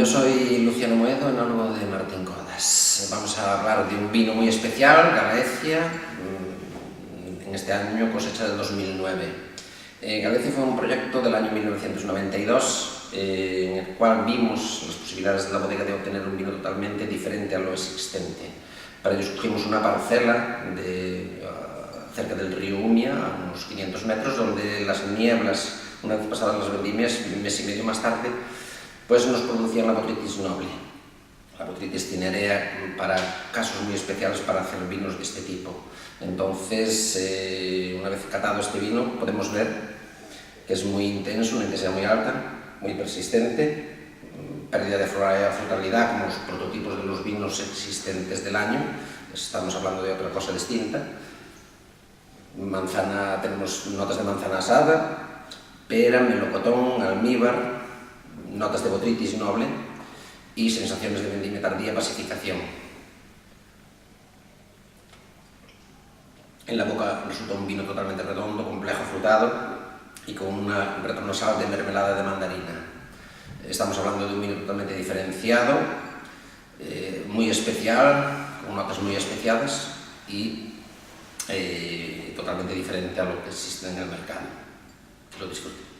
Yo soy Luciano Moedo, enólogo de Martín Codas. Vamos a hablar de un vino muy especial, Galicia, en este año cosecha del 2009. Galicia fue un proyecto del año 1992 en el cual vimos las posibilidades de la bodega de obtener un vino totalmente diferente a lo existente. Para ello escogimos una parcela cerca del río Umia, a unos 500 metros, donde las nieblas, una vez pasadas las vendimias, un mes y medio más tarde, pues nos producían la botrytis noble, la botrytis cinerea, para casos muy especiales para hacer vinos de este tipo. Entonces, una vez catado este vino, podemos ver que es muy intenso, una intensidad muy alta, muy persistente, pérdida de frutalidad como los prototipos de los vinos existentes del año. Estamos hablando de otra cosa distinta. Manzana, tenemos notas de manzana asada, pera, melocotón, almíbar, notas de botrytis noble y sensaciones de vendimia tardía, pacificación. En la boca resulta un vino totalmente redondo, complejo, frutado y con un retorno nasal de mermelada de mandarina. Estamos hablando de un vino totalmente diferenciado, muy especial, con notas muy especiadas y totalmente diferente a lo que existe en el mercado. Que lo disfruten.